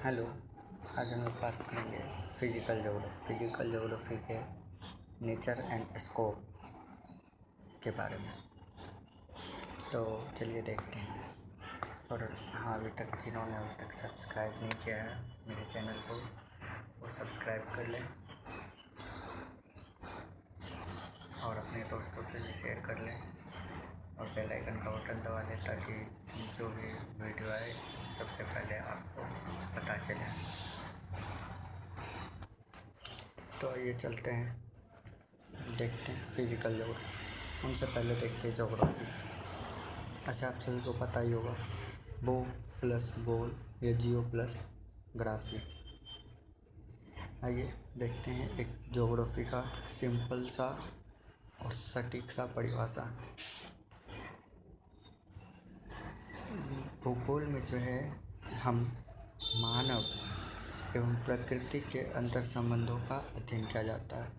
Hello. आज हम लोग बात करेंगे फिजिकल ज्योग्राफी के नेचर एंड स्कोप के बारे में। तो चलिए देखते हैं। और हाँ, अभी तक सब्सक्राइब नहीं किया है मेरे चैनल को, वो सब्सक्राइब कर लें और अपने दोस्तों से भी शेयर कर लें और बेल आइकन का बटन दबा लें ताकि जो भी वीडियो आए सबसे पहले आपको पता चले। तो आइए चलते हैं, देखते हैं फिजिकल ज्योग्राफी। उनसे पहले देखते हैं ज्योग्राफी। अच्छा, आप सभी को पता ही होगा, बो प्लस गोल या जियो प्लस ग्राफी। आइए देखते हैं एक ज्योग्राफी का सिंपल सा और सटीक सा परिभाषा। भूगोल में जो है हम मानव एवं प्रकृति के अंतर संबंधों का अध्ययन किया जाता है।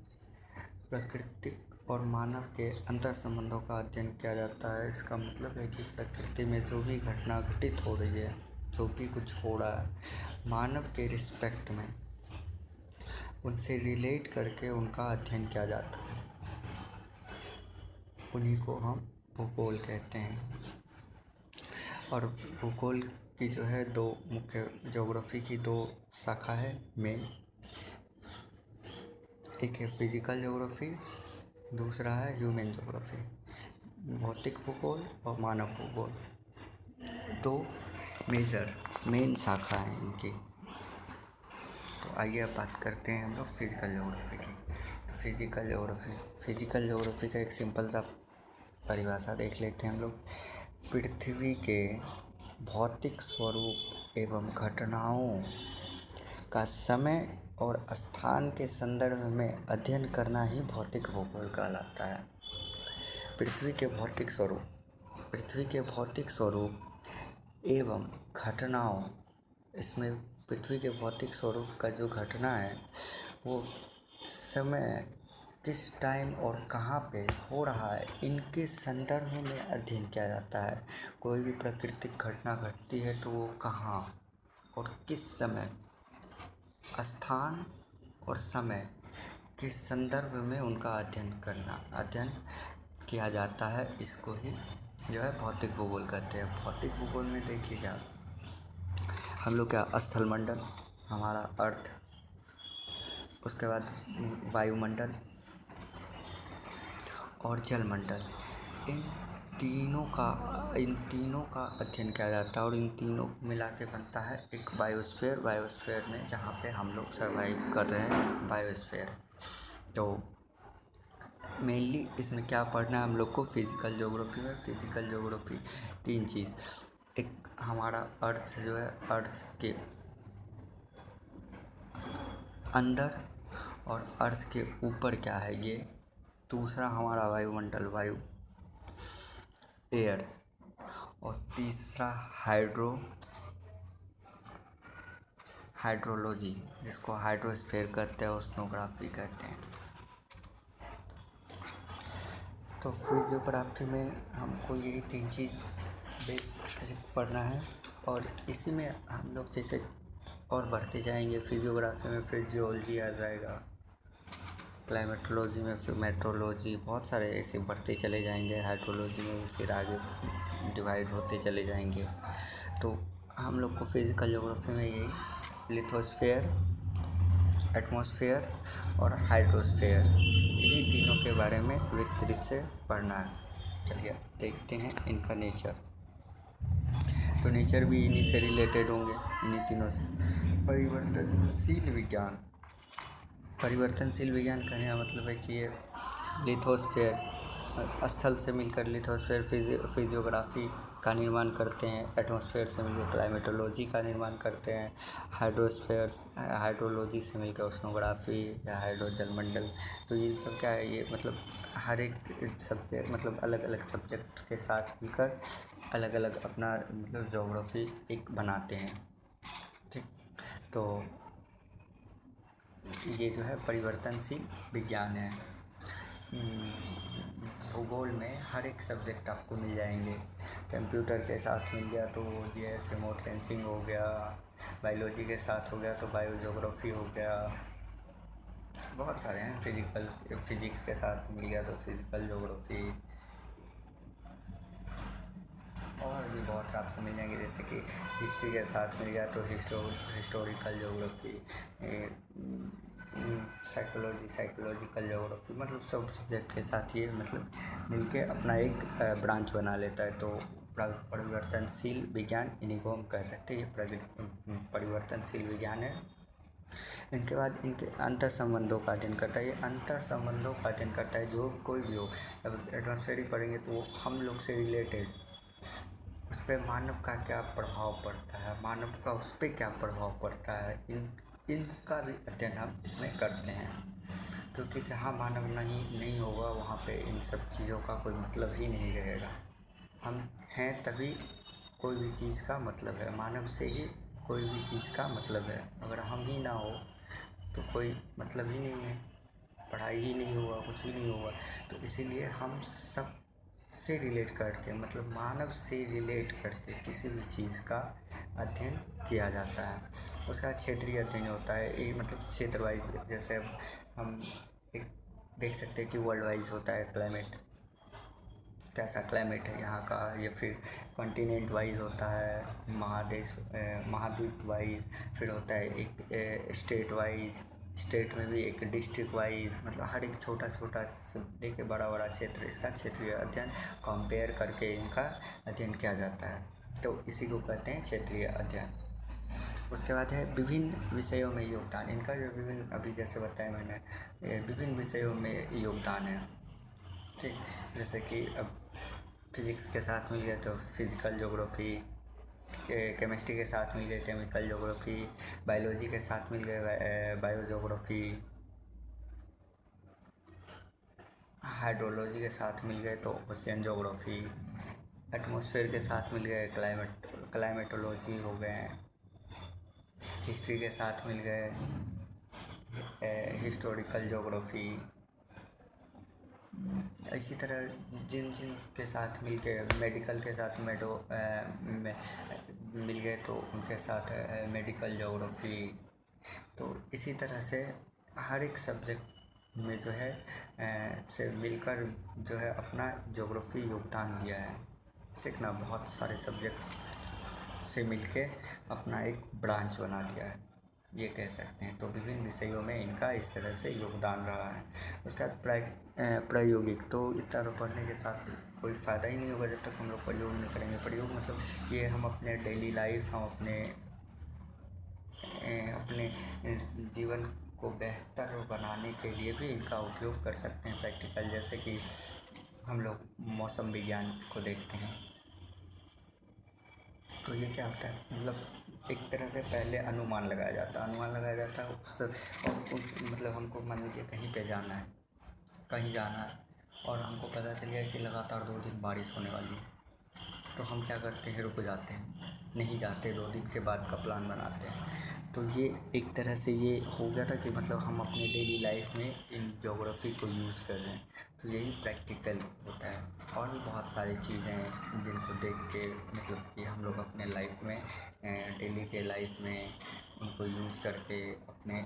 प्राकृतिक और मानव के अंतर संबंधों का अध्ययन किया जाता है। इसका मतलब है कि प्रकृति में जो भी घटना घटित हो रही है, जो भी कुछ हो रहा है, मानव के रिस्पेक्ट में उनसे रिलेट करके उनका अध्ययन किया जाता है। उन्हीं को हम भूगोल कहते हैं। और भूगोल की जो है दो मुख्य, ज्योग्राफी की दो शाखा है मेन। एक है फिजिकल ज्योग्राफी, दूसरा है ह्यूमन ज्योग्राफी। भौतिक भूगोल और मानव भूगोल दो मेन शाखा हैं इनकी। तो आइए अब बात करते हैं हम लोग फिजिकल ज्योग्राफी की। फिजिकल ज्योग्राफी का एक सिंपल सा परिभाषा देख लेते हैं हम लोग। पृथ्वी के भौतिक स्वरूप एवं घटनाओं का समय और स्थान के संदर्भ में अध्ययन करना ही भौतिक भूगोल कहलाता है। पृथ्वी के भौतिक स्वरूप एवं घटनाओं, इसमें पृथ्वी के भौतिक स्वरूप का जो घटना है वो समय, किस टाइम और कहाँ पे हो रहा है, इनके संदर्भ में अध्ययन किया जाता है। कोई भी प्राकृतिक घटना घटती है तो वो कहाँ और किस समय, स्थान और समय के संदर्भ में उनका अध्ययन किया जाता है। इसको ही जो है भौतिक भूगोल कहते हैं। भौतिक भूगोल में देखिए आप, हम लोग क्या स्थल मंडल, हमारा अर्थ, उसके बाद वायुमंडल और जलमंडल, इन तीनों का अध्ययन किया जाता है और इन तीनों को मिला के बनता है एक बायोस्फीयर में जहाँ पे हम लोग सर्वाइव कर रहे हैं, बायोस्फीयर। तो मेनली इसमें क्या पढ़ना है हम लोग को फिजिकल ज्योग्राफी तीन चीज़। एक हमारा अर्थ जो है, अर्थ के अंदर और अर्थ के ऊपर क्या है ये। दूसरा हमारा वायुमंडल, एयर। और तीसरा हाइड्रोलॉजी, जिसको हाइड्रोस्फीयर कहते हैं, ओशनोग्राफी कहते हैं। तो फिजियोग्राफी में हमको यही तीन चीज़ बेसिक पढ़ना है और इसी में हम लोग जैसे और बढ़ते जाएंगे। फिजियोग्राफी में फिर जियोलॉजी आ जाएगा, क्लाइमेटोलॉजी में फिर मेट्रोलॉजी, बहुत सारे ऐसे बढ़ते चले जाएंगे। हाइड्रोलॉजी में भी फिर आगे डिवाइड होते चले जाएंगे। तो हम लोग को फिजिकल ज्योग्राफी में यही लिथोस्फीयर, एटमॉस्फेयर और हाइड्रोस्फीयर, यही तीनों के बारे में विस्तृत से पढ़ना है। चलिए देखते हैं इनका नेचर। तो नेचर भी इन्हीं से रिलेटेड होंगे, इन्हीं तीनों से। परिवर्तनशील विज्ञान कहने का मतलब है कि ये लिथोस्फीयर, स्थल से मिलकर लिथोस्फीयर फिजियोग्राफी का निर्माण करते हैं। एटमॉस्फेयर से मिलकर क्लाइमेटोलॉजी का निर्माण करते हैं। हाइड्रोलॉजी से मिलकर ओशनोग्राफी या जलमंडल। तो ये सब क्या है, ये मतलब हर एक सब्जेक्ट, मतलब अलग अलग सब्जेक्ट के साथ मिलकर अलग अलग अपना मतलब ज्योग्राफी एक बनाते हैं। ठीक, तो ये जो है परिवर्तनशील विज्ञान है। भूगोल में हर एक सब्जेक्ट आपको मिल जाएंगे। कंप्यूटर के साथ मिल गया तो जीएस रिमोट सेंसिंग हो गया, बायोलॉजी के साथ हो गया तो बायोजोग्राफी हो गया, बहुत सारे हैं। फिजिक्स के साथ मिल गया तो फिजिकल जोग्राफी, और भी बहुत से आपको मिल जाएंगे। जैसे कि हिस्ट्री के साथ मिल गया तो हिस्टोरिकल जोग्राफी, साइकोलॉजिकल जोग्राफी, मतलब सब सब्जेक्ट के साथ ये मतलब मिलके अपना एक ब्रांच बना लेता है। तो परिवर्तनशील विज्ञान इन्हीं को हम कह सकते हैं, ये परिवर्तनशील विज्ञान है। इनके बाद इनके अंतर संबंधों का अध्ययन करता है। ये अंतर संबंधों का अध्ययन करता है, जो कोई भी हो। अब एटमॉस्फेरिक पढ़ेंगे तो वो हम लोग से रिलेटेड, उस पर मानव का क्या प्रभाव पड़ता है, मानव का उस पर क्या प्रभाव पड़ता है, इनका भी अध्ययन हम इसमें करते हैं। क्योंकि जहाँ मानव नहीं होगा वहाँ पे इन सब चीज़ों का कोई मतलब ही नहीं रहेगा। हम हैं तभी कोई भी चीज़ का मतलब है, मानव से ही कोई भी चीज़ का मतलब है। अगर हम ही ना हो तो कोई मतलब ही नहीं है, पढ़ाई ही नहीं होगा, कुछ भी नहीं होगा। तो इसीलिए हम सब से रिलेट करके, मतलब मानव से रिलेट करके किसी भी चीज़ का अध्ययन किया जाता है। उसका क्षेत्रीय अध्ययन होता है, ये मतलब क्षेत्र वाइज। जैसे अब हम एक देख सकते हैं कि वर्ल्ड वाइज होता है क्लाइमेट, कैसा क्लाइमेट है यहाँ का, या फिर कॉन्टिनेंट वाइज होता है, महाद्वीप वाइज, फिर होता है एक स्टेट वाइज, स्टेट में भी एक डिस्ट्रिक्ट वाइज, मतलब हर एक छोटा छोटा से लेके बड़ा बड़ा क्षेत्र, इसका क्षेत्रीय अध्ययन कंपेयर करके इनका अध्ययन किया जाता है। तो इसी को कहते हैं क्षेत्रीय अध्ययन। उसके बाद है विभिन्न विषयों में योगदान। इनका जो विभिन्न, अभी जैसे बताया मैंने, विभिन्न विषयों में योगदान है। ठीक, जैसे कि अब फिज़िक्स के साथ मिल गया तो फिज़िकल जोग्राफी, केमिस्ट्री के साथ मिल गए केमिकल जोग्राफी, बायोलॉजी के साथ मिल गए बायोजोग्राफी, हाइड्रोलॉजी के साथ मिल गए तो ओशियन जोग्राफी, एटमॉस्फेयर के साथ मिल गए क्लाइमेटोलॉजी हो गए, हिस्ट्री के साथ मिल गए हिस्टोरिकल जोग्राफी। इसी तरह जिन के साथ मिल के, मेडिकल के साथ मिल गए तो उनके साथ मेडिकल जोग्राफी। तो इसी तरह से हर एक सब्जेक्ट में जो है से मिलकर जो है अपना जोग्राफी योगदान दिया है। ठीक ना, बहुत सारे सब्जेक्ट से मिलके अपना एक ब्रांच बना लिया है, ये कह सकते हैं। तो विभिन्न विषयों में इनका इस तरह से योगदान रहा है। उसका प्रायोगिक, तो इतना तो पढ़ने के साथ कोई फ़ायदा ही नहीं होगा जब तक हम लोग प्रयोग नहीं करेंगे। प्रयोग मतलब ये हम अपने डेली लाइफ, हम अपने जीवन को बेहतर बनाने के लिए भी इनका उपयोग कर सकते हैं प्रैक्टिकल। जैसे कि हम लोग मौसम विज्ञान को देखते हैं तो ये क्या होता है, मतलब एक तरह से पहले अनुमान लगाया जाता है उस मतलब हमको मान लीजिए कहीं पे जाना है, कहीं जाना है और हमको पता चल गया कि लगातार 2 दिन बारिश होने वाली है, तो हम क्या करते हैं, रुक जाते हैं, नहीं जाते, 2 दिन के बाद का प्लान बनाते हैं। तो ये एक तरह से ये हो गया था कि मतलब हम अपने डेली लाइफ में इन ज्योग्राफी को यूज़ कर रहे हैं। तो यही प्रैक्टिकल होता है। और भी बहुत सारी चीज़ें हैं जिनको देख के मतलब कि हम लोग अपने लाइफ में, डेली के लाइफ में उनको यूज़ करके अपने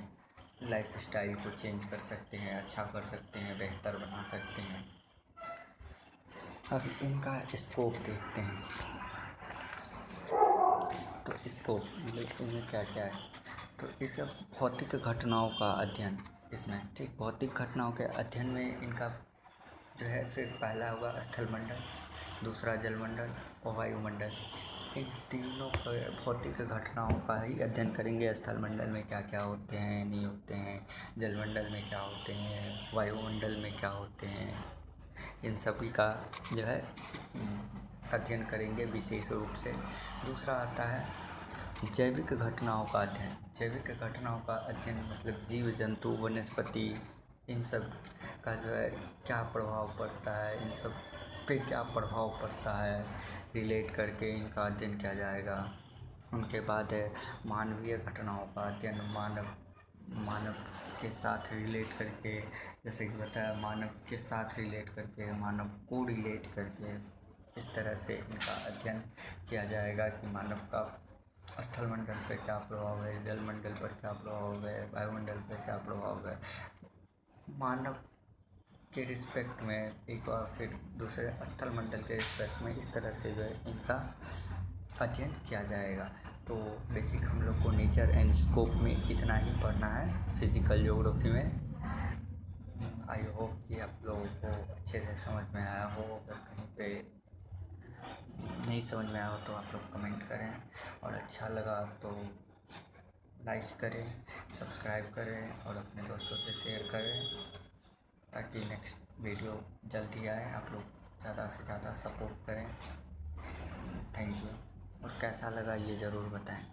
लाइफ स्टाइल को चेंज कर सकते हैं, अच्छा कर सकते हैं, बेहतर बना सकते हैं। अब इनका स्कोप देखते हैं। तो स्कोप मतलब इनमें क्या क्या है, तो इसका भौतिक घटनाओं का अध्ययन इसमें, ठीक, भौतिक घटनाओं के अध्ययन में इनका जो है, फिर पहला होगा स्थलमंडल, दूसरा जलमंडल और वायुमंडल। इन तीनों भौतिक घटनाओं का ही अध्ययन करेंगे। स्थलमंडल में क्या क्या होते हैं, नहीं होते हैं, जलमंडल में क्या होते हैं, वायुमंडल में क्या होते हैं, इन सभी का जो है अध्ययन करेंगे विशेष रूप से। दूसरा आता है जैविक घटनाओं का अध्ययन। जैविक घटनाओं का अध्ययन मतलब जीव जंतु, वनस्पति, इन सब का जो है क्या प्रभाव पड़ता है, इन सब पे क्या प्रभाव पड़ता है, रिलेट करके इनका अध्ययन किया जाएगा। उनके बाद है मानवीय घटनाओं का अध्ययन। मानव के साथ रिलेट करके, जैसे कि बताया मानव के साथ रिलेट करके, मानव को रिलेट करके इस तरह से इनका अध्ययन किया जाएगा कि मानव का स्थलमंडल पर क्या प्रभाव है, जलमंडल पर क्या प्रभाव है, वायुमंडल पर क्या प्रभाव है। मानव के रिस्पेक्ट में एक और फिर दूसरे स्थलमंडल के रिस्पेक्ट में इस तरह से जो है इनका अध्ययन किया जाएगा। तो बेसिक हम लोग को नेचर एंड स्कोप में इतना ही पढ़ना है फिज़िकल ज्योग्राफी में। आई होप कि आप लोगों को अच्छे से समझ में आया हो। अगर कहीं पे नहीं समझ में आया हो तो आप लोग कमेंट करें, और अच्छा लगा तो लाइक करें, सब्सक्राइब करें और अपने दोस्तों से शेयर करें ताकि नेक्स्ट वीडियो जल्दी आए। आप लोग ज़्यादा से ज़्यादा सपोर्ट करें। Thank you. और कैसा लगा ये ज़रूर बताएं।